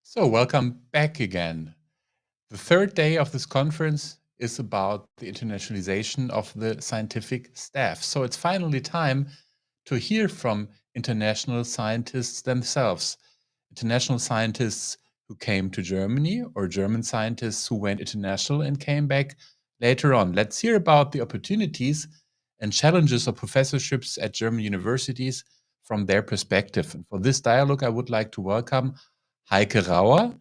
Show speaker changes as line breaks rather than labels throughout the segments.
So, welcome back again. The third day of this conference is about the internationalization of the scientific staff. So, it's finally time to hear from international scientists themselves, international scientists who came to Germany or German scientists who went international and came back later on. Let's hear about the opportunities and challenges of professorships at German universities from their perspective. And for this dialogue, I would like to welcome Heike Rauer.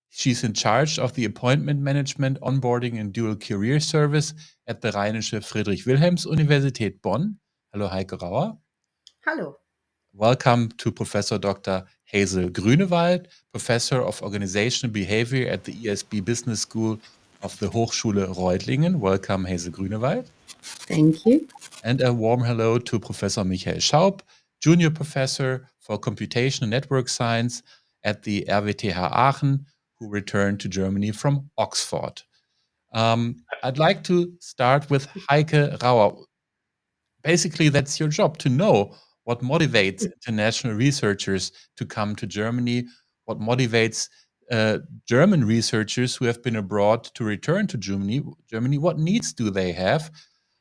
She's in charge of the appointment management, onboarding, and dual career service at the Rheinische Friedrich-Wilhelms-Universität Bonn. Hello, Heike Rauer.
Hallo.
Welcome to Professor Dr. Hazel Grünewald, Professor of Organizational Behavior at the ESB Business School of the Hochschule Reutlingen. Welcome, Hazel Grünewald.
Thank you.
And a warm hello to Professor Michael Schaub, Junior Professor for Computational Network Science at the RWTH Aachen, who returned to Germany from Oxford. I'd like to start with Heike Rauer. Basically, that's your job to know what motivates international researchers to come to Germany, what motivates German researchers who have been abroad to return to Germany, what needs do they have?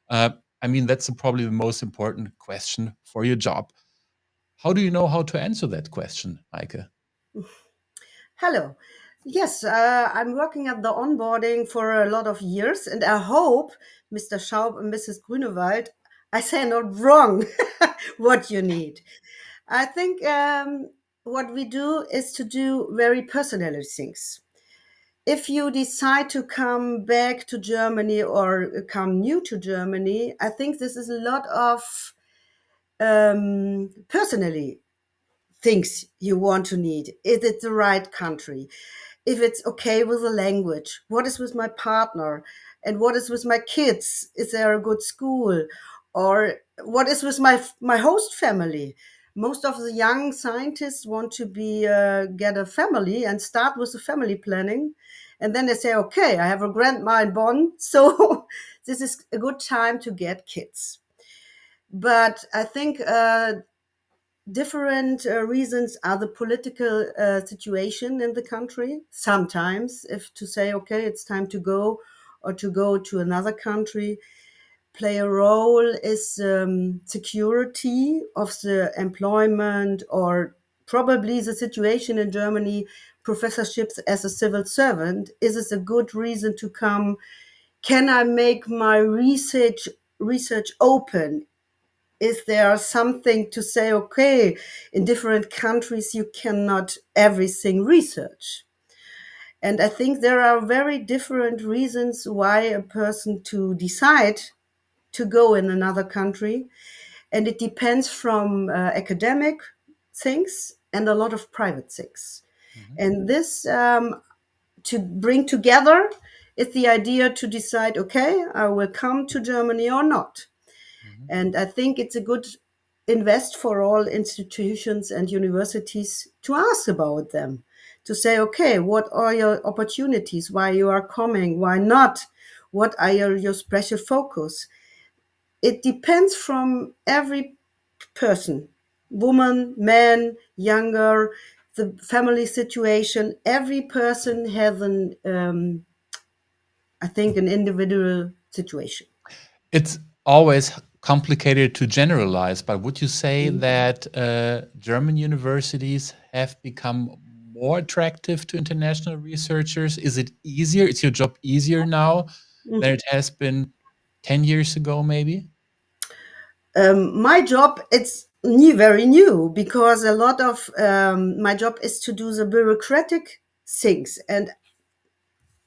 Uh, I mean, that's probably the most important question for your job. How do you know how to answer that question, Heike?
Hello. Yes, I'm working at the onboarding for a lot of years, and I hope, Mr. Schaub and Mrs. Grünewald, I say not wrong what you need. I think what we do is to do very personal things. If you decide to come back to Germany or come new to Germany, I think this is a lot of personally things you want to need. Is it the right country? If it's okay with the language, what is with my partner, and what is with my kids? Is there a good school, or what is with my host family? Most of the young scientists want to be get a family and start with the family planning, and then they say, okay, I have a grandma in Bonn, so this is a good time to get kids. But I think different reasons are the political situation in the country. Sometimes, if to say, okay, it's time to go or to go to another country, play a role is security of the employment or probably the situation in Germany, professorships as a civil servant. Is this a good reason to come? Can I make my research open? Is there something to say, okay, in different countries you cannot everything research? And I think there are very different reasons why a person to decide to go in another country, and it depends from academic things and a lot of private things.
Mhm.
And this to bring together is the idea to decide, okay, I will come to Germany or not.
Mhm.
And I think it's a good invest for all institutions and universities to ask about them, to say, okay, what are your opportunities? Why you are coming? Why not? What are your special focus? It depends from every person, woman, man, younger, the family situation. Every person has I think, an individual situation.
It's always complicated to generalize, but would you say
Mhm.
that German universities have become more attractive to international researchers? Is it easier? Is your job easier now than it has been 10 years ago, maybe?
My job, it's new, very new, because a lot of my job is to do the bureaucratic things and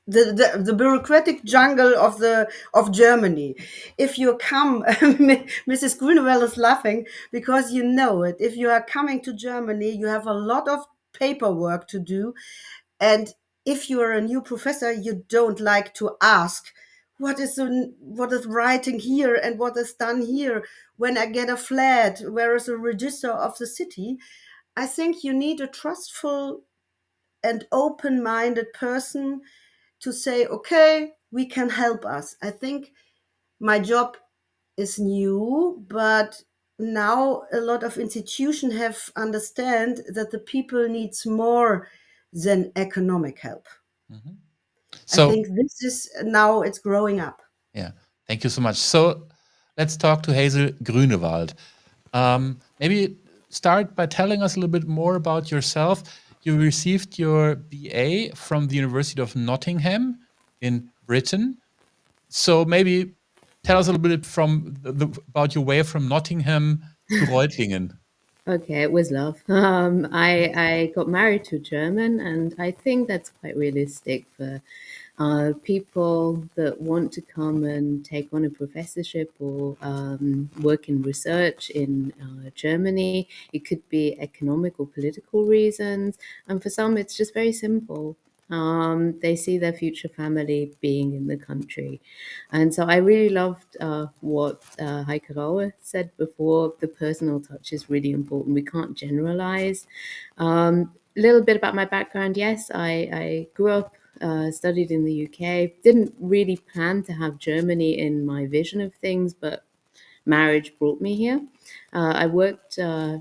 the bureaucratic jungle of Germany. If you come, Mrs. Grunewald is laughing because you know it. If you are coming to Germany, you have a lot of paperwork to do, and if you are a new professor, you don't like to ask what is writing here and what is done here. When I get a flat, where is the register of the city? I think you need a trustful and open-minded person to say, okay, we can help us. I think my job is new, but now a lot of institutions have understand that the people needs more than economic help.
Mhm.
I
So,
think this is now it's growing up.
yeah, thank you so much. So, let's talk to Hazel Grünewald. Maybe start by telling us a little bit more about yourself. You received your BA from the University of Nottingham in Britain. So maybe tell us a little bit from about your way from Nottingham to Reutlingen.
Okay, it was love. I got married to a German, and I think that's quite realistic for people that want to come and take on a professorship or work in research in Germany. It could be economic or political reasons, and for some, it's just very simple. They see their future family being in the country. And so I really loved what Heike Rauer said before. The personal touch is really important. We can't generalize. A little bit about my background. Yes, I grew up, studied in the UK. Didn't really plan to have Germany in my vision of things, but marriage brought me here. I worked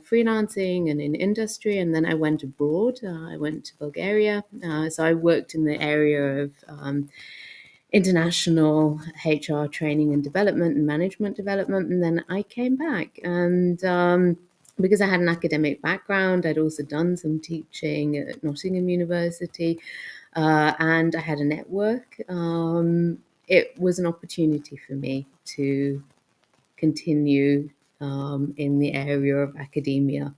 freelancing and in industry, and then I went abroad. I went to Bulgaria. So I worked in the area of international HR training and development and management development. And then I came back and because I had an academic background, I'd also done some teaching at Nottingham University and I had a network. It was an opportunity for me to continue in the area of academia.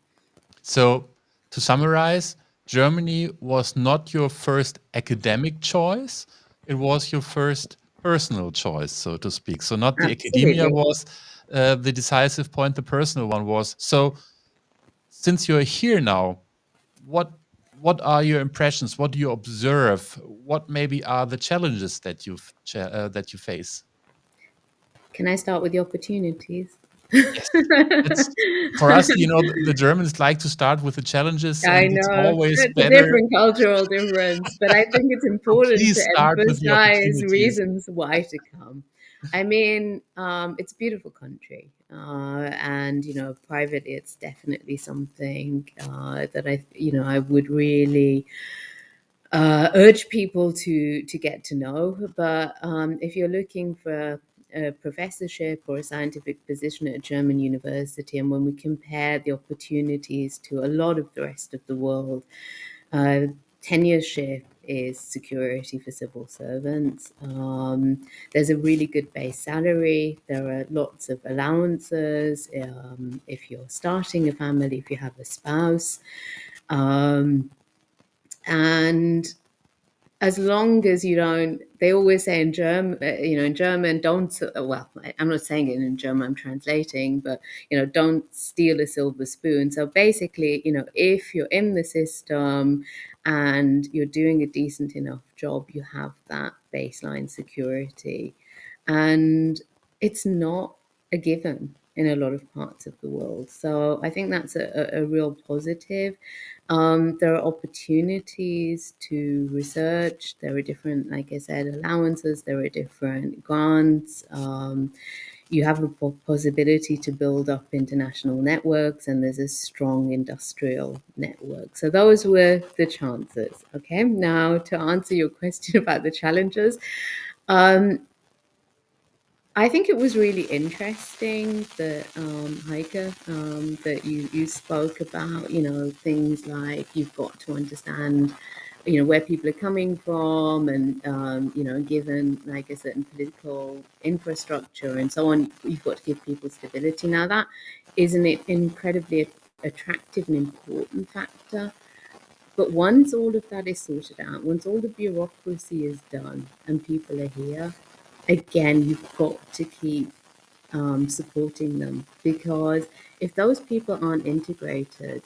So to summarize, Germany was not your first academic choice. It was your first personal choice, so to speak. So not the academia
Absolutely.
was the decisive point, the personal one was. So since you're here now, what what are your impressions? What do you observe? What maybe are the challenges that that you face?
Can I start with the opportunities?
Yes, that's for us. The Germans like to start with the challenges,
I
and it's
know
always
it's a
better.
different cultural difference, but I think it's
So
important
please
to
start with the
emphasize
opportunities.
reasons why to come. I mean, it's a beautiful country, and privately, it's definitely something that I would really urge people to get to know. But if you're looking for a professorship or a scientific position at a German university, and when we compare the opportunities to a lot of the rest of the world, uh, tenureship is security for civil servants. There's a really good base salary. There are lots of allowances if you're starting a family, if you have a spouse. And as long as you don't, they always say in German, in German, don't, well, I'm not saying it in German, I'm translating, but, don't steal a silver spoon. So basically, if you're in the system and you're doing a decent enough job, you have that baseline security. And it's not a given in a lot of parts of the world. So I think that's a real positive. There are opportunities to research. There are different, like I said, allowances. There are different grants. You have a possibility to build up international networks, and there's a strong industrial network. So those were the chances. Okay, now to answer your question about the challenges. I think it was really interesting that Heike, that you spoke about, things like you've got to understand, where people are coming from, and given like a certain political infrastructure and so on, you've got to give people stability. Now that is an incredibly attractive and important factor. But once all of that is sorted out, once all the bureaucracy is done and people are here, again, you've got to keep supporting them, because if those people aren't integrated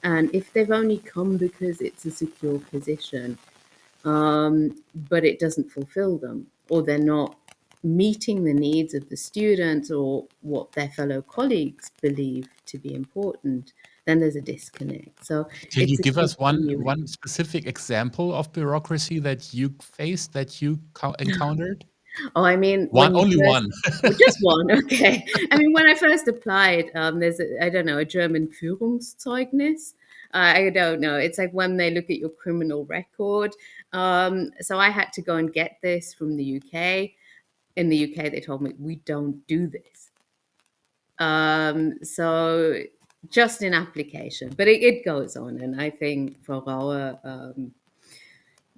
and if they've only come because it's a secure position, but it doesn't fulfill them, or they're not meeting the needs of the students or what their fellow colleagues believe to be important, then there's a disconnect. So
Can you
it's a
give us
continuing.
one specific example of bureaucracy that you faced, that you encountered?
Oh, I mean,
One,
when you
only
first,
one.
oh, just one, okay. I mean, when I first applied, there's I don't know, a German Führungszeugnis. I don't know. It's like when they look at your criminal record. So I had to go and get this from the UK. In the UK, they told me we don't do this. So just in application, but it goes on, and I think Frau Rauer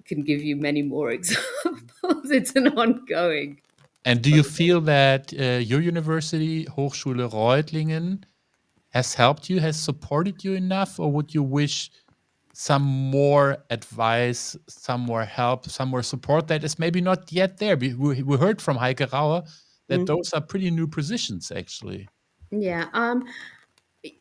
can give you many more examples. It's an ongoing.
And do you feel that your university, Hochschule Reutlingen, has helped you, has supported you enough, or would you wish some more advice, some more help, some more support that is maybe not yet there? We heard from Heike Rauer that
Mhm.
those are pretty new positions, actually.
Yeah.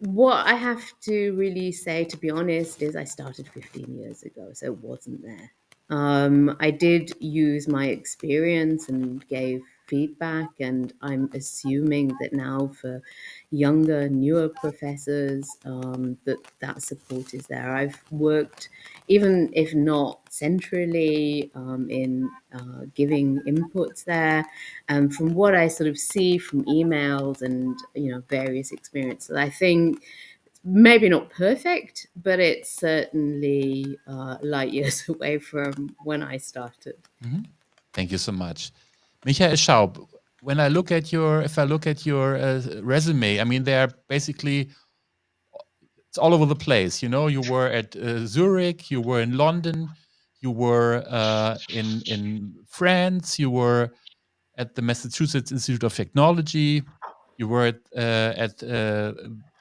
What I have to really say, to be honest, is I started 15 years ago, so it wasn't there. I did use my experience and gave feedback, and I'm assuming that now for younger, newer professors, that support is there. I've worked, even if not centrally, in giving inputs there. From what I sort of see from emails and various experiences, I think maybe not perfect, but it's certainly light years away from when I started.
Mhm. Thank you so much. Michael Schaub, when I look at your, if I look at your resume, I mean, they're basically, it's all over the place. You know, you were at Zurich, you were in London, you were in France, you were at the Massachusetts Institute of Technology, you were at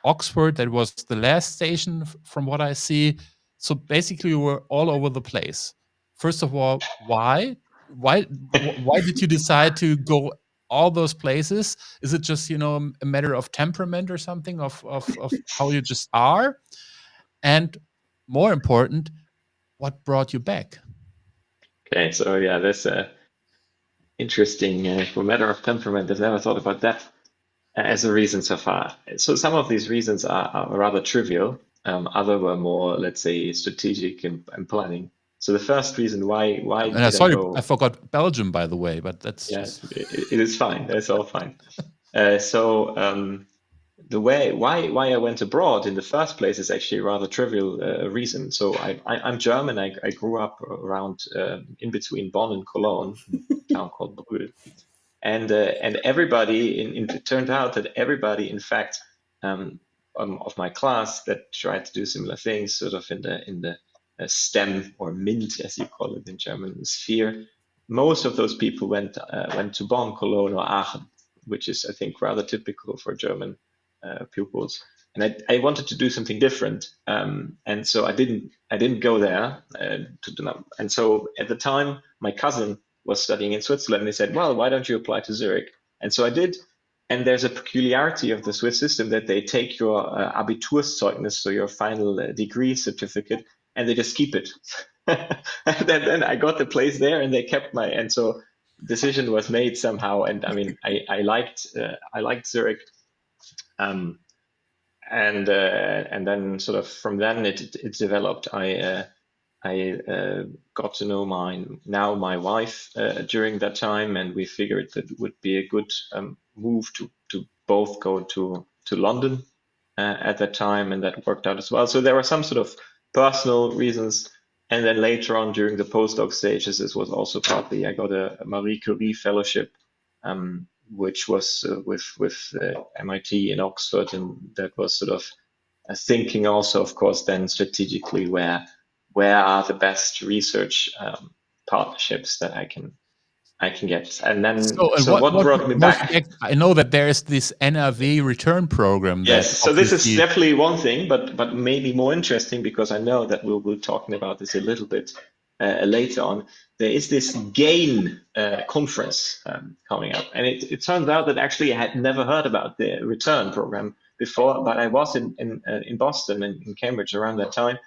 Oxford. That was the last station, from what I see. So basically, you were all over the place. First of all, why? Why did you decide to go all those places? Is it just a matter of temperament or something of how you just are? And more important, what brought you back?
Okay, so yeah, that's interesting. For matter of temperament, I've never thought about that as a reason so far. So some of these reasons are rather trivial. Other were more, let's say, strategic and planning. So the first reason why
And
did I
sorry, I
go?
forgot Belgium, by the way, but that's
Yeah,
just.
it is fine. That's all fine. So the way why I went abroad in the first place is actually a rather trivial reason. So I'm German. I grew up around in between Bonn and Cologne, in a town called Brühl. And everybody it turned out that everybody, in fact, of my class that tried to do similar things, sort of in the STEM or MINT, as you call it in German, sphere. Most of those people went to Bonn, Cologne, or Aachen, which is, I think, rather typical for German pupils. And I wanted to do something different, and so I didn't go there and so at the time my cousin was studying in Switzerland, and he said, well, why don't you apply to Zurich? And so I did. And there's a peculiarity of the Swiss system that they take your Abiturszeugnis, so your final degree certificate, and they just keep it. And then I got the place there, and they kept and so decision was made somehow. And I mean, I liked Zurich, and then sort of from then it developed. I got to know my wife during that time, and we figured that it would be a good move to both go to London at that time, and that worked out as well. So there were some sort of personal reasons, and then later on during the postdoc stages, this was also partly I got a Marie Curie fellowship, which was with MIT in Oxford, and that was sort of thinking also, of course, then strategically where are the best research partnerships that I can get, and then
So, and
so what brought me
brought you
back?
back? I know that there is this NRW return program that
Yes, so this is
obviously.
definitely one thing, but maybe more interesting, because I know that we'll be talking about this a little bit later on. There is this GAIN conference coming up, and it turns out that actually I had never heard about the return program before, but I was in Boston and in Cambridge around that time,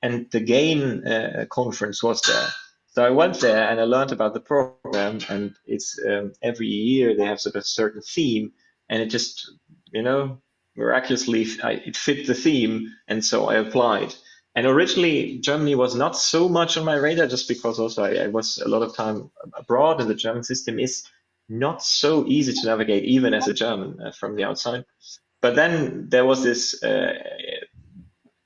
and the GAIN conference was there. So I went there and I learned about the program, and it's every year they have sort of a certain theme, and it just, miraculously, it fit the theme, and so I applied. And originally, Germany was not so much on my radar, just because also I was a lot of time abroad, and the German system is not so easy to navigate, even as a German from the outside. But then there was this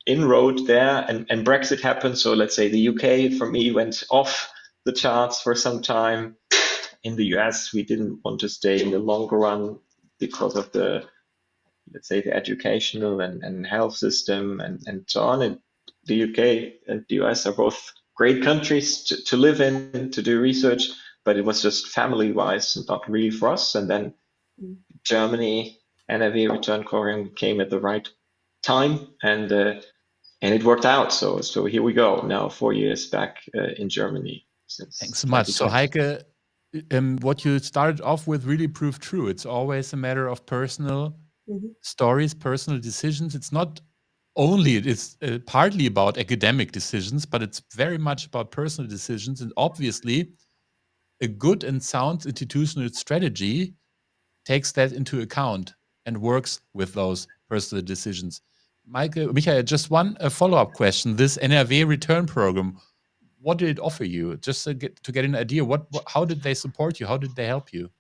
inroad there, and Brexit happened. So let's say the UK for me went off the charts for some time. In the US, we didn't want to stay in the longer run because of the, let's say, the educational and health system and so on. And the UK and the US are both great countries to live in, to do research, but it was just family-wise not really for us. And then Germany, NRW return program came at the right time, and it worked out. So here we go now, 4 years back in Germany since
Thanks so much. So
2020.
Heike, what you started off with really proved true. It's always a matter of personal stories, personal decisions. It's not only, it's partly about academic decisions, but it's very much about personal decisions. And obviously, a good and sound institutional strategy takes that into account and works with those personal decisions. Michael, just one follow-up question. This NRW return program, what did it offer you? Just to get an idea, how did they support you? How did they help you?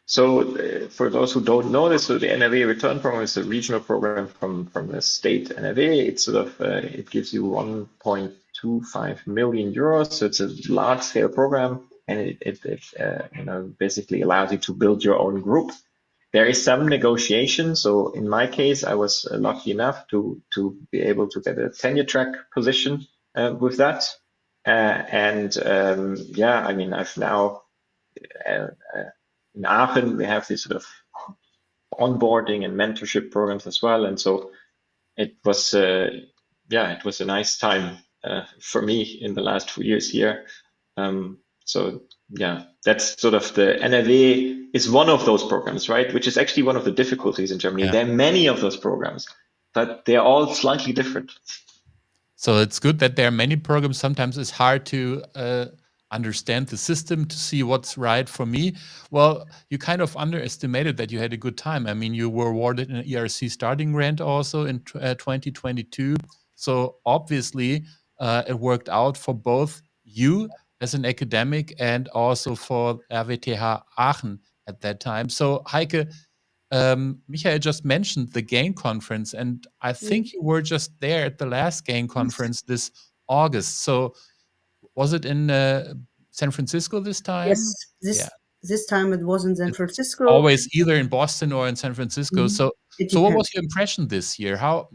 So for those who don't know this, so the NRW return program is a regional program from the state NRW. It's sort of it gives you 1.25 million euros. So it's a large scale program, and it basically allows you to build your own group. There is some negotiation. So in my case, I was lucky enough to be able to get a tenure track position with that. I mean, I've now in Aachen, we have these sort of onboarding and mentorship programs as well. And so it was, it was a nice time for me in the last 2 years here. That's sort of the NRW is one of those programs, right? Which is actually one of the difficulties in Germany.
Yeah.
There are many of those programs, but they're all slightly different.
So it's good that there are many programs. Sometimes it's hard to understand the system to see what's right for me. Well, you kind of underestimated that you had a good time. I mean, you were awarded an ERC starting grant also in 2022. So obviously, it worked out for both you as an academic and also for RWTH Aachen at that time. So Heike, Michael just mentioned the GAIN conference, and I think you were just there at the last GAIN conference this August. So was it in San Francisco this time?
Yes, this time it was in San Francisco.
Always either in Boston or in San Francisco. So what was your impression this year? How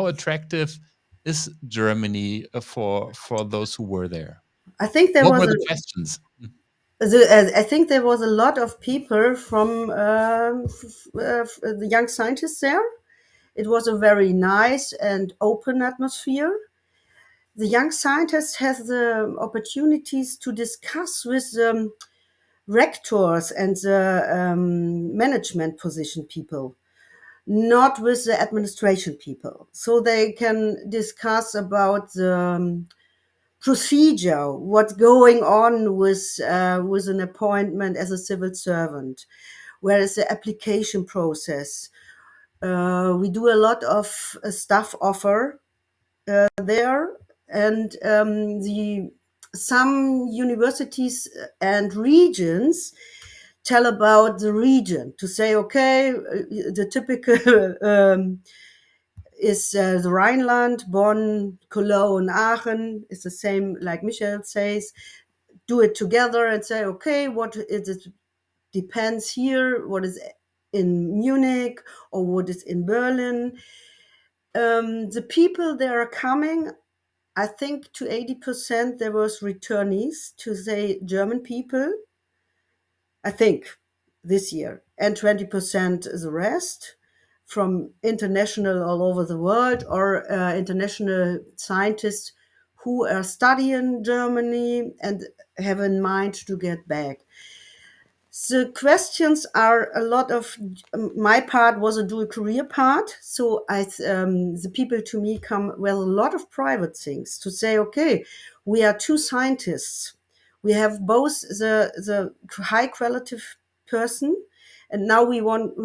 attractive is Germany for those who were there?
I think
what were the questions?
I think there was a lot of people from the young scientists there. It was a very nice and open atmosphere. The young scientists have the opportunities to discuss with rectors and the management position people, not with the administration people. So they can discuss about the procedure, what's going on with an appointment as a civil servant, where is the application process. We do a lot of staff offer there, and some universities and regions tell about the region to say, okay, the typical is the Rhineland, Bonn, Cologne, Aachen. It's the same like Michael says. Do it together and say, okay, what is it depends here, what is in Munich or what is in Berlin. The people that are coming, I think to 80% there was returnees, to say German people, I think this year, and 20% the rest from international all over the world or international scientists who are studying Germany and have in mind to get back. The questions are a lot of, my part was a dual career part. So the people to me come with a lot of private things to say, okay, we are two scientists. We have both the high qualitative person, and now we want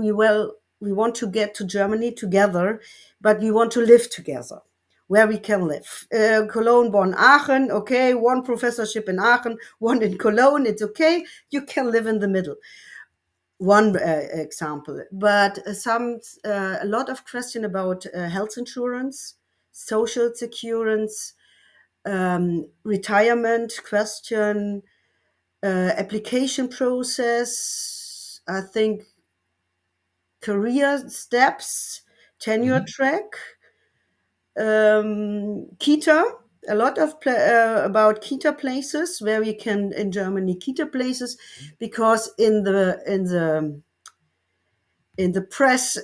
to get to Germany together, but we want to live together. where we can live. Cologne, Bonn, Aachen, okay, one professorship in Aachen, one in Cologne, it's okay. You can live in the middle. One example, but a lot of question about health insurance, social security, retirement question, application process, I think career steps, tenure track, Kita, a lot of about Kita places where we can in Germany Kita places, because in the press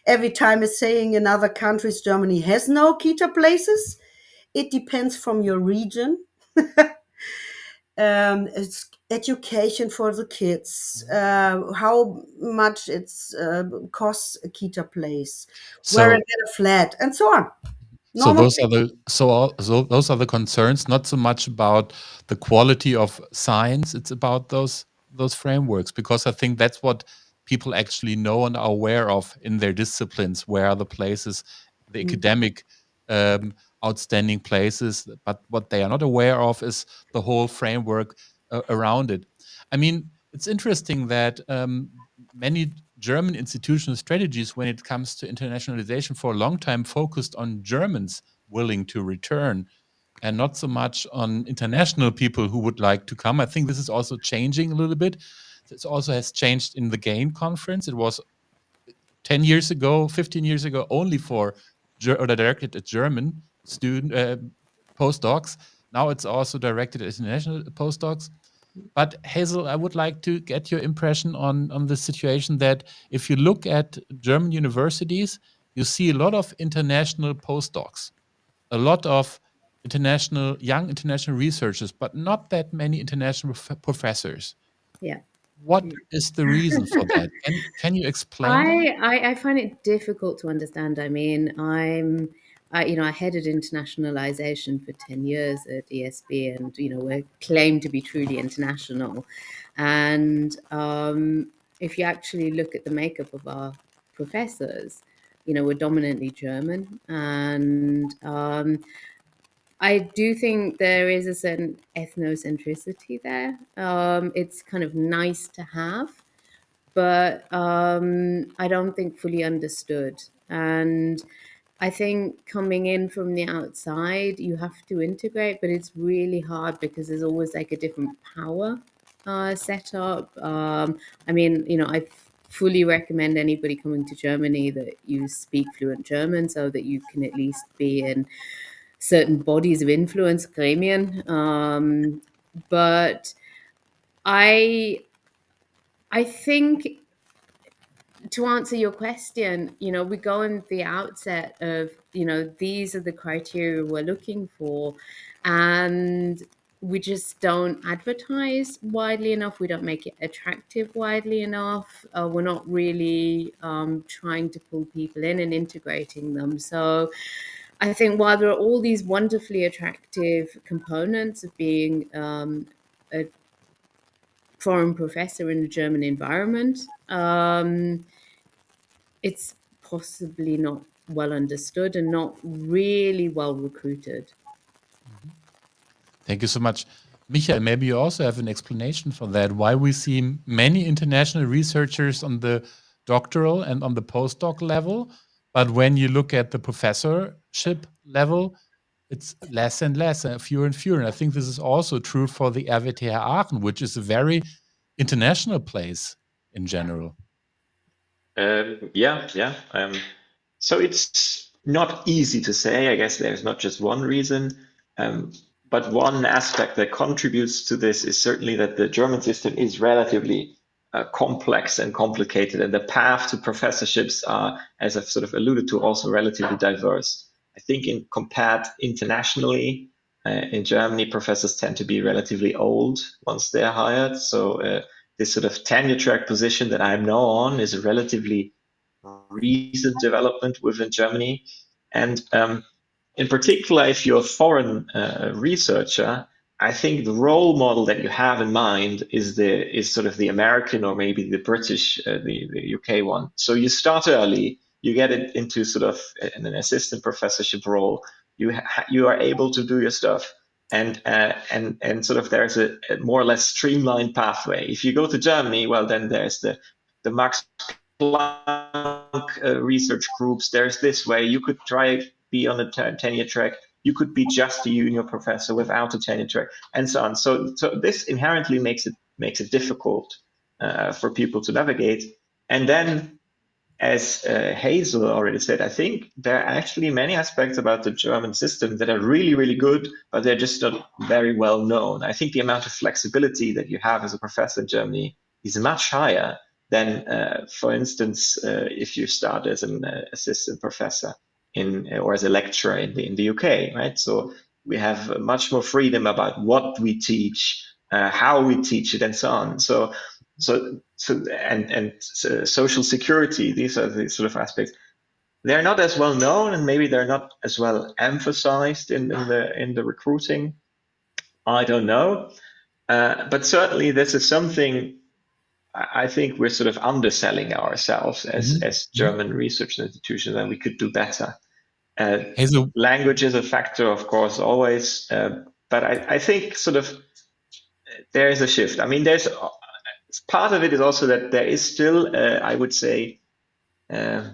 every time is saying in other countries Germany has no Kita places. It depends from your region. It's education for the kids, how much it's costs a Kita place, where I
So
get a flat, and so on.
So
Normal
those are
things.
those are the concerns, not so much about the quality of science. It's about those frameworks, because I think that's what people actually know and are aware of in their disciplines. Where are the places, the academic outstanding places? But what they are not aware of is the whole framework around it. I mean, it's interesting that many German institutional strategies, when it comes to internationalization, for a long time focused on Germans willing to return and not so much on international people who would like to come. I think this is also changing a little bit. This also has changed in the GAIN conference. It was 10 years ago, 15 years ago, only for directed at German student postdocs. Now it's also directed at international postdocs. But Hazel, I would like to get your impression on the situation that if you look at German universities, you see a lot of international postdocs, a lot of young international researchers, but not that many international professors.
Yeah.
What is the reason for that? Can you explain that?
I find it difficult to understand. I mean, I headed internationalization for 10 years at ESB, and, we're claimed to be truly international. And if you actually look at the makeup of our professors, we're dominantly German. And I do think there is a certain ethnocentricity there. It's kind of nice to have, but I don't think fully understood. And I think coming in from the outside, you have to integrate, but it's really hard because there's always like a different power setup. I mean, I fully recommend anybody coming to Germany that you speak fluent German so that you can at least be in certain bodies of influence, Gremien. But I think, to answer your question, we go in the outset of, these are the criteria we're looking for, and we just don't advertise widely enough. We don't make it attractive widely enough. We're not really trying to pull people in and integrating them. So I think while there are all these wonderfully attractive components of being a foreign professor in a German environment, it's possibly not well understood and not really well recruited.
Thank you so much. Michael, maybe you also have an explanation for that, why we see many international researchers on the doctoral and on the postdoc level, but when you look at the professorship level, it's less and less, fewer and fewer. And I think this is also true for the RWTH Aachen, which is a very international place in general.
Yeah. So it's not easy to say. I guess there's not just one reason. But one aspect that contributes to this is certainly that the German system is relatively complex and complicated, and the path to professorships are, as I've sort of alluded to, also relatively diverse. I think compared internationally, in Germany, professors tend to be relatively old once they're hired. So this sort of tenure track position that I'm now on is a relatively recent development within Germany. And in particular, if you're a foreign researcher, I think the role model that you have in mind is sort of the American or maybe the British, the UK one. So you start early, you get it into sort of an assistant professorship role. you are able to do your stuff, and sort of there's a more or less streamlined pathway. If you go to Germany, well, then there's the Max Planck research groups. There's this way you could try be on a tenure track. You could be just a junior professor without a tenure track, and so on. So this inherently makes it difficult for people to navigate. And then, as Hazel already said, I think there are actually many aspects about the German system that are really, really good, but they're just not very well known. I think the amount of flexibility that you have as a professor in Germany is much higher than, for instance, if you start as an assistant professor or as a lecturer in the UK, right? So we have much more freedom about what we teach, how we teach it, and so on. So social security, these are the sort of aspects. They're not as well known, and maybe they're not as well emphasized in the recruiting. I don't know, but certainly this is something I think we're sort of underselling ourselves as German research institutions, and we could do better.
Hazel,
Language is a factor, of course, always, but I think sort of there is a shift. I mean, there's part of it is also that there is still, I would say, a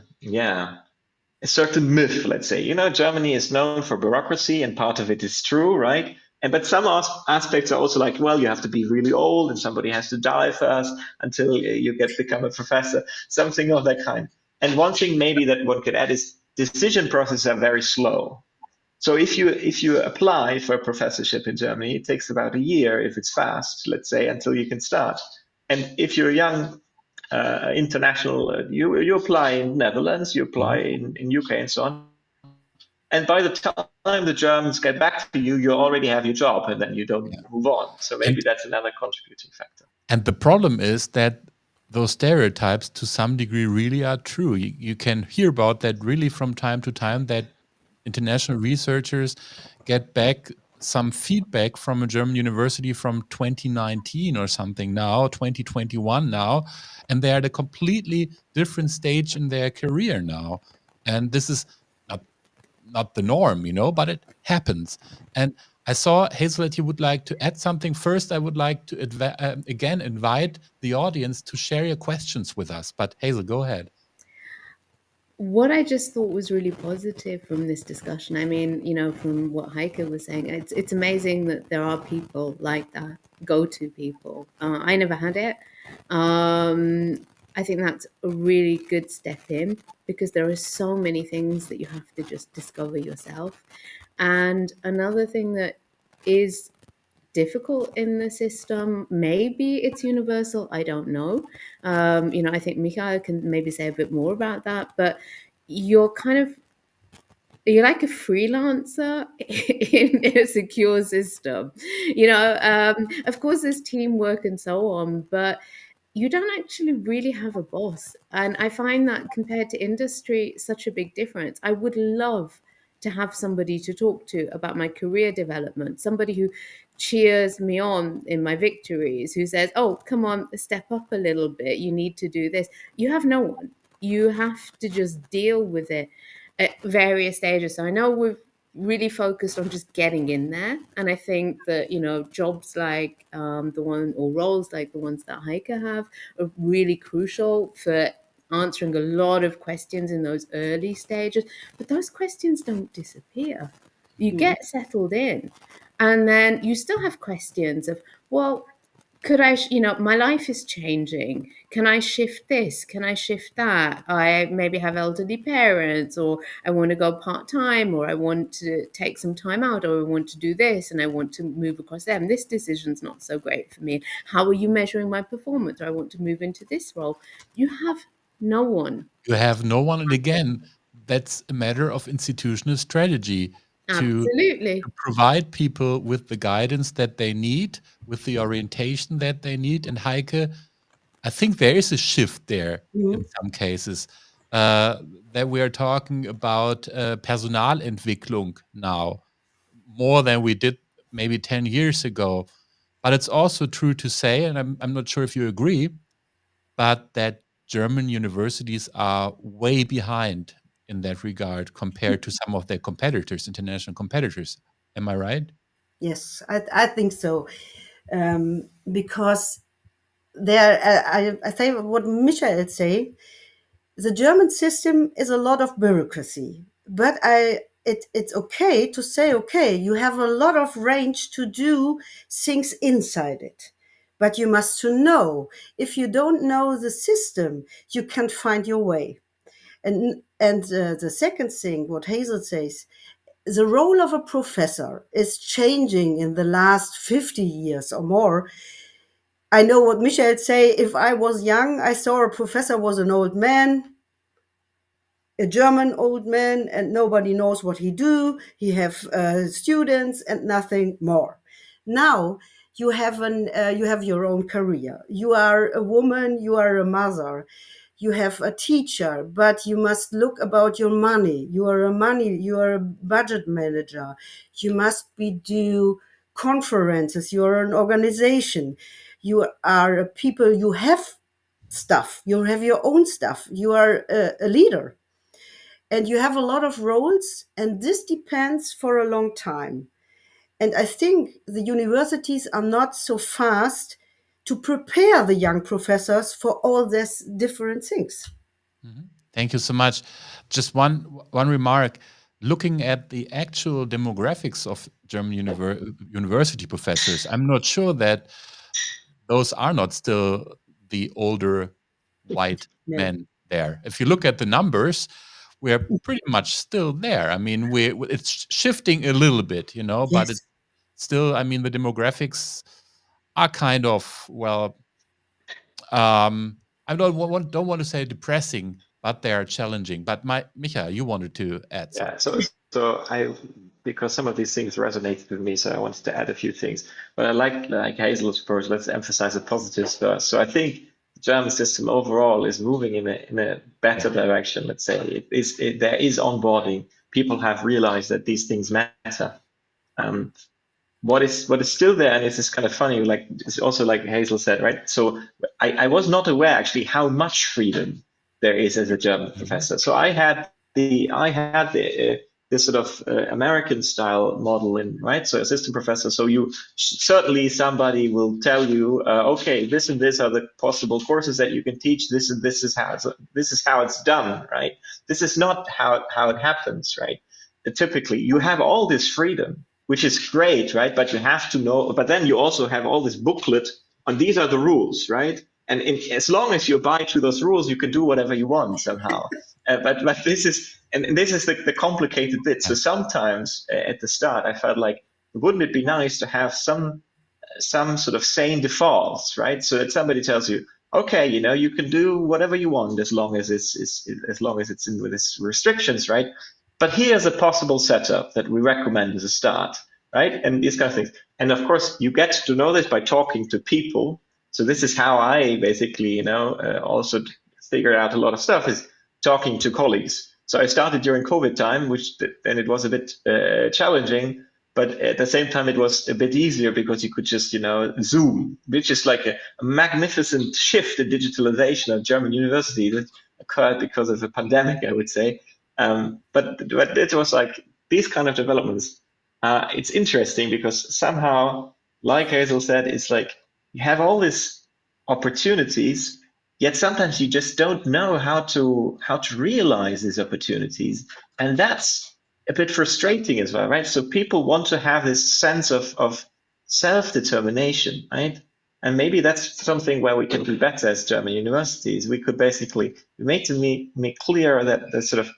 certain myth, let's say. Germany is known for bureaucracy, and part of it is true, right? But some aspects are also like, well, you have to be really old, and somebody has to die first until you become a professor, something of that kind. And one thing maybe that one could add is decision processes are very slow. So if you apply for a professorship in Germany, it takes about a year if it's fast, let's say, until you can start. And if you're young, international, you apply in Netherlands, you apply in UK, and so on. And by the time the Germans get back to you, you already have your job, and then you don't move on. So maybe that's another contributing factor.
And the problem is that those stereotypes to some degree really are true. You can hear about that really from time to time, that international researchers get back some feedback from a German university from 2019 or something now, 2021 now, and they're at a completely different stage in their career now. And this is not the norm, but it happens. And I saw, Hazel, that you would like to add something. First, I would like to again invite the audience to share your questions with us. But Hazel, go ahead.
What I just thought was really positive from this discussion, I mean, from what Heike was saying, it's amazing that there are people like that, go-to people. I never had it. I think that's a really good step in, because there are so many things that you have to just discover yourself. And another thing that is difficult in the system, maybe it's universal, I don't know. I think Michael can maybe say a bit more about that, but you're like a freelancer in a secure system. Of course there's teamwork and so on, but you don't actually really have a boss. And I find that compared to industry, such a big difference. I would love to have somebody to talk to about my career development, somebody who cheers me on in my victories, who says, oh, come on, step up a little bit, you need to do this. You have no one. You have to just deal with it at various stages. So I know we've really focused on just getting in there, and I think that jobs like the one, or roles like the ones that Heike have, are really crucial for answering a lot of questions in those early stages. But those questions don't disappear. You get settled in, and then you still have questions of, well, could I, my life is changing. Can I shift this? Can I shift that? I maybe have elderly parents, or I want to go part-time, or I want to take some time out, or I want to do this and I want to move across them. This decision's not so great for me. How are you measuring my performance? Or I want to move into this role. You have no one.
You have no one. And again, that's a matter of institutional strategy to
Absolutely.
provide people with the guidance that they need, with the orientation that they need. And Heike, I think there is a shift there in some cases, that we are talking about Personalentwicklung now, more than we did maybe 10 years ago. But it's also true to say, and I'm not sure if you agree, but that German universities are way behind in that regard compared to some of their competitors, international competitors. Am I right?
Yes, I think so. Because there, I say what Michael say. The German system is a lot of bureaucracy, but it's okay to say, okay, you have a lot of range to do things inside it, but you must to know. If you don't know the system, you can't find your way. And the second thing, what Hazel says, the role of a professor is changing in the last 50 years or more. I know what Michael say. If I was young, I saw a professor was an old man, a German old man, and nobody knows what he do. He have students and nothing more. Now you have your own career. You are a woman. You are a mother. You have a teacher, but you must look about your money. You are a money. You are a budget manager. You must be do conferences. You are an organization. You are a people. You have stuff. You have your own stuff. You are a leader, and you have a lot of roles, and this depends for a long time. And I think the universities are not so fast to prepare the young professors for all these different things.
Thank you so much. Just one remark. Looking at the actual demographics of German university professors, I'm not sure that those are not still the older white
No.
men there. If you look at the numbers, we're pretty much still there. I mean, it's shifting a little bit, but
Yes.
it's still, I mean, the demographics are kind of, well, I don't want to say depressing, but they are challenging. But Micha, you wanted to add
Yeah,
something.
so I, because some of these things resonated with me, so I wanted to add a few things. But I like Hazel's approach. Let's emphasize the positives first. So I think the German system overall is moving in a better direction. Let's say there is onboarding. People have realized that these things matter. What is still there, and it's just kind of funny, like it's also like Hazel said, right? So I was not aware actually how much freedom there is as a German professor. So I had this sort of American style model in, right? So assistant professor. So you certainly somebody will tell you, okay, this and this are the possible courses that you can teach. This and this is how it's done, right? This is not how it happens, right? Typically, you have all this freedom, which is great, right? But you have to know, but then you also have all this booklet on these are the rules, right? And as long as you abide to those rules, you can do whatever you want somehow. But this is, and this is the complicated bit. So sometimes at the start, I felt like, wouldn't it be nice to have some sort of sane defaults, right? So that somebody tells you, okay, you can do whatever you want as long as it's in with its restrictions, right? But here's a possible setup that we recommend as a start, right? And these kind of things. And of course, you get to know this by talking to people. So this is how I basically, also figured out a lot of stuff is talking to colleagues. So I started during COVID time, which then it was a bit challenging, but at the same time it was a bit easier because you could just Zoom, which is like a magnificent shift in digitalization of German university that occurred because of the pandemic, I would say. But it was like these kind of developments. It's interesting because somehow, like Hazel said, it's like you have all these opportunities, yet sometimes you just don't know how to realize these opportunities, and that's a bit frustrating as well, right? So people want to have this sense of self-determination, right? And maybe that's something where we can do better as German universities. We could basically make clear that the sort of,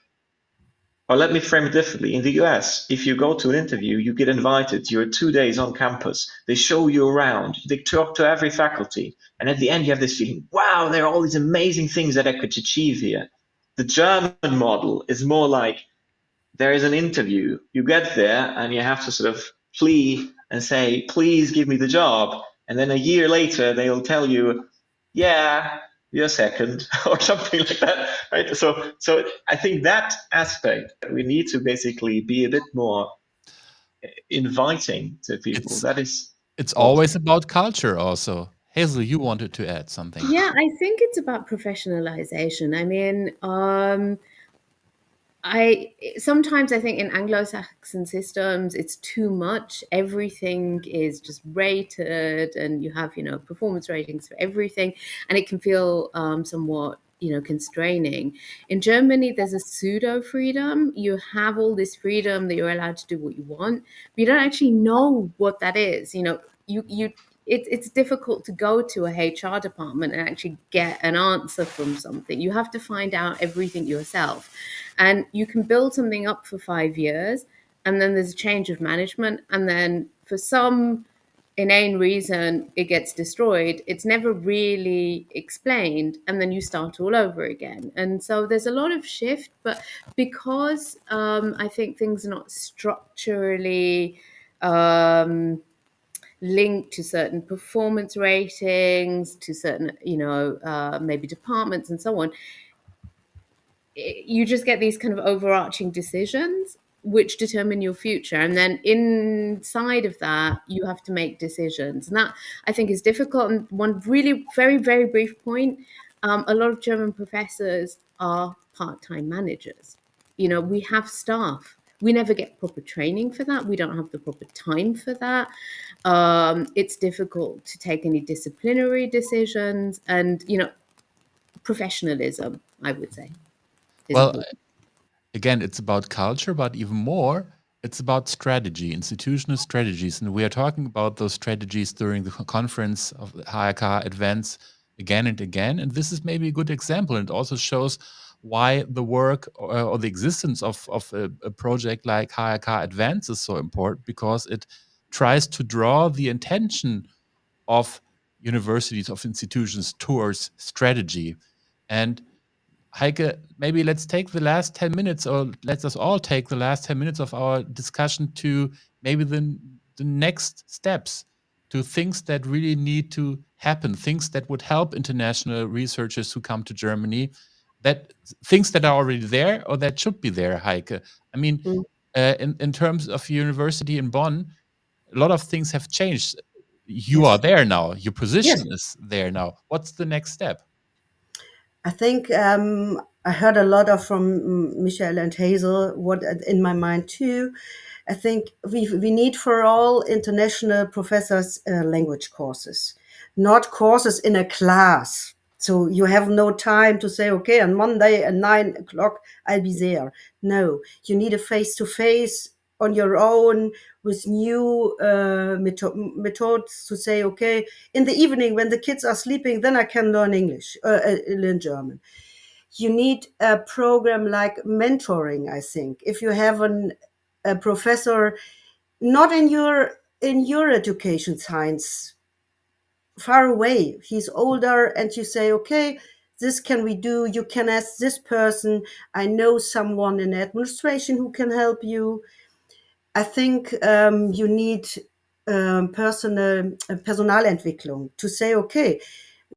or let me frame it differently. In the US, if you go to an interview, you get invited, you're 2 days on campus, they show you around, they talk to every faculty, and at the end you have this feeling, wow, there are all these amazing things that I could achieve here. The German model is more like, there is an interview, you get there and you have to sort of plea and say, please give me the job. And then a year later, they'll tell you, yeah, you're second or something like that, right? So I think that aspect, we need to basically be a bit more inviting to people.
It's always about culture also. Hazel, you wanted to add something.
Yeah, I think it's about professionalization. I mean, sometimes I think in Anglo-Saxon systems it's too much. Everything is just rated, and you have performance ratings for everything, and it can feel somewhat constraining. In Germany, there's a pseudo freedom. You have all this freedom that you're allowed to do what you want, but you don't actually know what that is. It's difficult to go to a HR department and actually get an answer from something. You have to find out everything yourself. And you can build something up for 5 years, and then there's a change of management, and then for some inane reason it gets destroyed. It's never really explained, and then you start all over again. And so there's a lot of shift, but because I think things are not structurally linked to certain performance ratings, to certain, maybe departments and so on, you just get these kind of overarching decisions which determine your future. And then inside of that, you have to make decisions. And that, I think, is difficult. And one really very, very brief point, a lot of German professors are part-time managers. We have staff. We never get proper training for that. We don't have the proper time for that. It's difficult to take any disciplinary decisions, and professionalism, I would say, is
Well,
important.
again, it's about culture, but even more, it's about strategy, institutional strategies. And we are talking about those strategies during the conference of the HRK Advance again and again. And this is maybe a good example. And it also shows why the work or the existence of a project like HRK Advance is so important, because it tries to draw the attention of universities, of institutions towards strategy. And Heike, maybe let's take the last 10 minutes, or let us all take the last 10 minutes of our discussion to maybe the next steps, to things that really need to happen, things that would help international researchers who come to Germany, that things that are already there or that should be there, Heike. I mean,
Mm.
in terms of university in Bonn, a lot of things have changed. You are
Yes.
there now. Your position
Yes.
is there now. What's the next step?
I think I heard a lot of from Michael and Hazel. What in my mind too, I think we need for all international professors language courses, not courses in a class. So you have no time to say, okay, on Monday at 9 o'clock I'll be there. No, you need a face-to-face on your own with new methods to say, okay, in the evening when the kids are sleeping, then I can learn English, learn German. You need a program like mentoring, I think. If you have a professor not in your education science, far away, he's older, and you say, okay, this can we do, you can ask this person, I know someone in administration who can help you. I think you need Personalentwicklung to say, okay,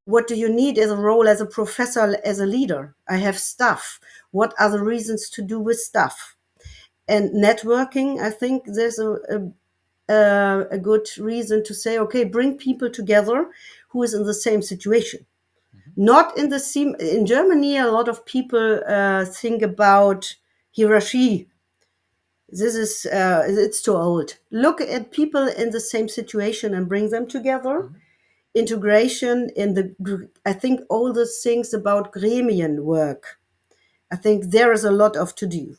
what do you need as a role as a professor, as a leader? I have staff. What are the reasons to do with staff? And networking, I think there's a good reason to say, okay, bring people together who is in the same situation. Not in the same, in Germany, a lot of people think about hierarchy. This is, it's too old. Look at people in the same situation and bring them together. Integration in I think all those things about Gremien work. I think there is a lot of to do.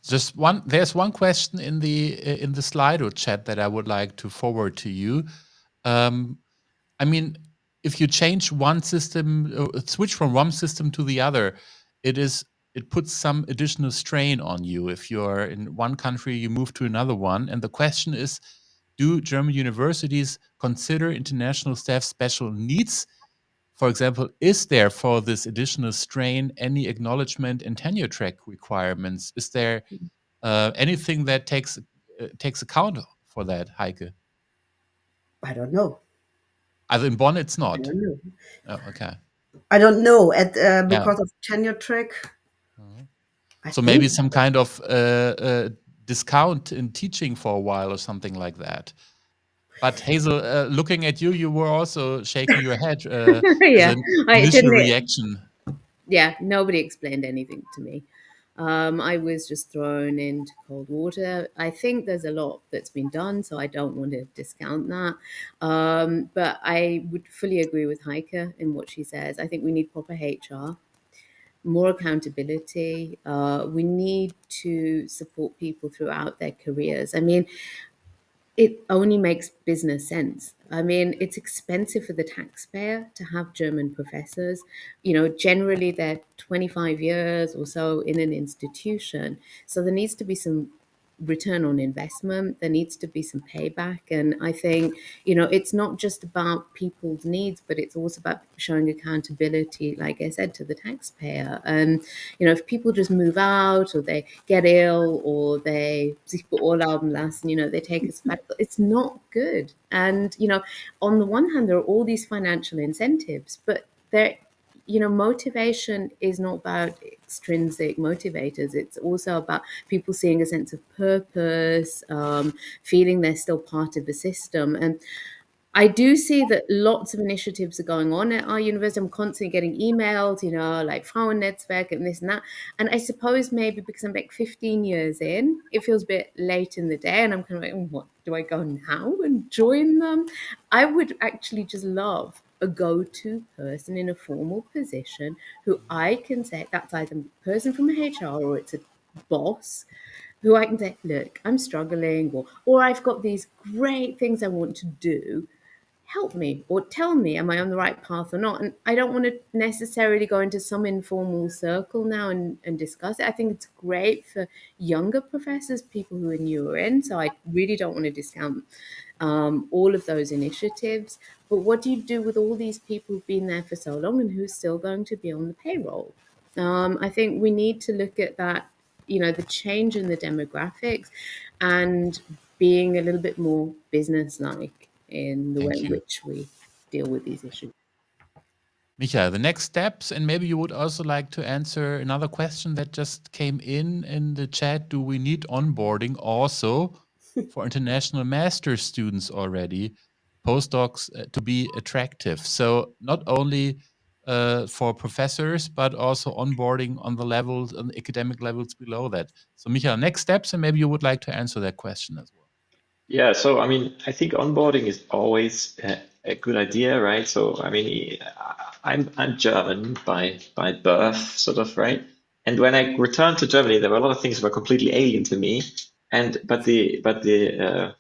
There's one question in the Slido chat that I would like to forward to you. I mean, if you change one system, switch from one system to the other, it puts some additional strain on you. If you're in one country, you move to another one, and the question is, do German universities consider international staff special needs? For example, is there for this additional strain any acknowledgement and tenure track requirements? Is there anything that takes account for that, Heike?
I don't know.
As in Bonn, it's
I
not.
don't know.
Oh, okay.
I don't know.
Yeah.
Because of tenure track, I
So maybe
think.
some kind of discount in teaching for a while or something like that. But Hazel, looking at you, you were also shaking your head as
Yeah,
an
I
initial
didn't.
reaction.
Yeah, nobody explained anything to me. I was just thrown into cold water. I think there's a lot that's been done, so I don't want to discount that. But I would fully agree with Heike in what she says. I think we need proper HR, more accountability. We need to support people throughout their careers. I mean, it only makes business sense. I mean, it's expensive for the taxpayer to have German professors. Generally they're 25 years or so in an institution. So there needs to be some return on investment. There needs to be some payback. And I think, it's not just about people's needs, but it's also about showing accountability, like I said, to the taxpayer. And, if people just move out or they get ill or they last and, they take a sabbatical, it's not good. And, on the one hand, there are all these financial incentives, but motivation is not about extrinsic motivators. It's also about people seeing a sense of purpose, feeling they're still part of the system. And I do see that lots of initiatives are going on at our university. I'm constantly getting emails, like Frauennetzwerk and this and that. And I suppose maybe because I'm like 15 years in, it feels a bit late in the day. And I'm kind of like, what, do I go now and join them? I would actually just love a go-to person in a formal position who I can say, that's either a person from HR or it's a boss, who I can say, look, I'm struggling, or I've got these great things I want to do. Help me or tell me, am I on the right path or not? And I don't want to necessarily go into some informal circle now and discuss it. I think it's great for younger professors, people who are newer in. So I really don't want to discount all of those initiatives. But what do you do with all these people who've been there for so long and who's still going to be on the payroll? I think we need to look at that, the change in the demographics and being a little bit more business-like in the way
Thank
in
you.
which we deal with these issues.
Micha, the next steps, and maybe you would also like to answer another question that just came in the chat. Do we need onboarding also for international master's students already, postdocs, to be attractive? So not only for professors, but also onboarding on the levels, on the academic levels below that. So Micha, next steps, and maybe you would like to answer that question as well.
Yeah, so I mean, I think onboarding is always a good idea, right? So I mean, I'm German by birth, sort of, right? And when I returned to Germany, there were a lot of things that were completely alien to me. And but the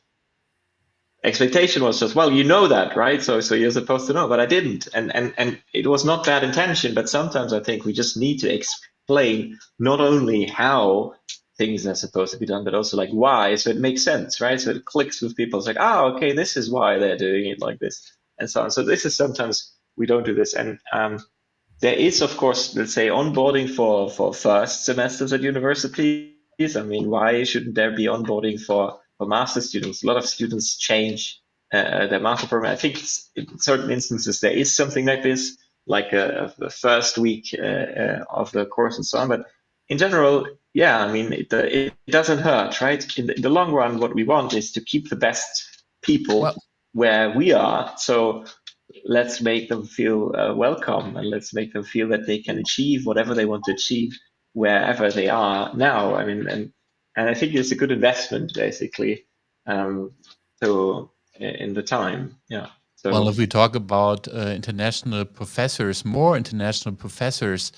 expectation was just, well, you know that, right? So you're supposed to know, but I didn't. And it was not bad intention, but sometimes I think we just need to explain not only how things are supposed to be done, but also like why, so it makes sense, right? So it clicks with people. It's like, oh, okay, this is why they're doing it like this, and so on. So this is sometimes we don't do this. And there is, of course, let's say, onboarding for first semesters at universities. I mean, why shouldn't there be onboarding for master students? A lot of students change their master program. I think in certain instances there is something like this, like the first week of the course and so on. But in general, yeah, I mean, it doesn't hurt, right? In the long run, what we want is to keep the best people
Well,
where we are. So let's make them feel welcome, and let's make them feel that they can achieve whatever they want to achieve wherever they are now. I mean, and I think it's a good investment, basically, so in the time. Yeah.
well,
So
if we talk about international professors, more international professors,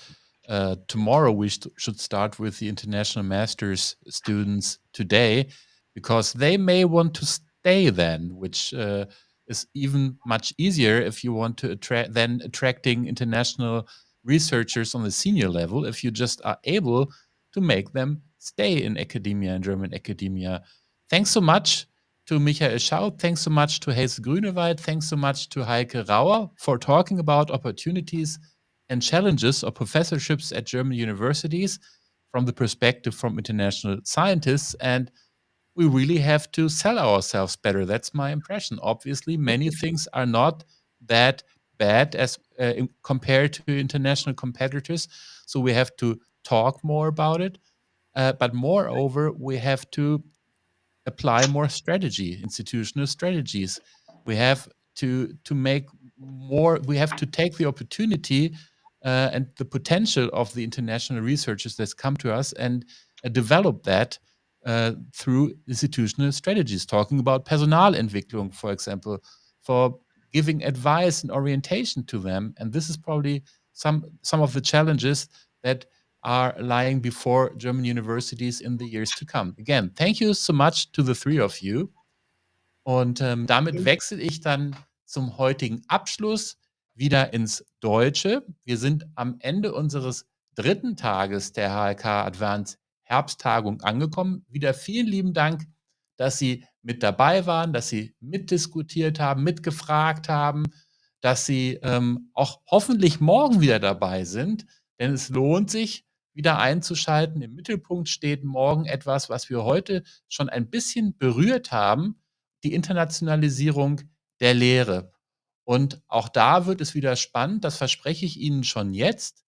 tomorrow we should start with the international master's students today, because they may want to stay then, which is even much easier if you want to attracting international researchers on the senior level, if you just are able to make them stay in academia, in German academia. Thanks so much to Michael Schaut. Thanks so much to Hazel Grünewald. Thanks so much to Heike Rauer for talking about opportunities and challenges of professorships at German universities from the perspective from international scientists. And we really have to sell ourselves better. That's my impression. Obviously, many things are not that bad as compared to international competitors. So we have to talk more about it. But moreover, we have to apply more strategy, institutional strategies. We have to make more. We have to take the opportunity and the potential of the international researchers that's come to us and develop that through institutional strategies, talking about Personalentwicklung, for example, for giving advice and orientation to them. And this is probably some of the challenges that are lying before German universities in the years to come. Again, thank you so much to the three of you. Und damit wechsle ich dann zum heutigen Abschluss wieder ins Deutsche. Wir sind am Ende unseres 3. Tages der HLK Advanced Herbsttagung angekommen. Wieder vielen lieben Dank, dass Sie mit dabei waren, dass Sie mitdiskutiert haben, mitgefragt haben, dass Sie auch hoffentlich morgen wieder dabei sind, denn es lohnt sich, wieder einzuschalten. Im Mittelpunkt steht morgen etwas, was wir heute schon ein bisschen berührt haben, die Internationalisierung der Lehre. Und auch da wird es wieder spannend, das verspreche ich Ihnen schon jetzt.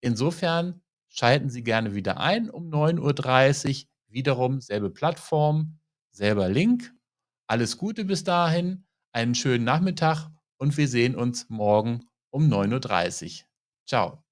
Insofern schalten Sie gerne wieder ein um 9:30 Uhr. Wiederum selbe Plattform, selber Link. Alles Gute bis dahin, einen schönen Nachmittag und wir sehen uns morgen um 9:30 Uhr. Ciao.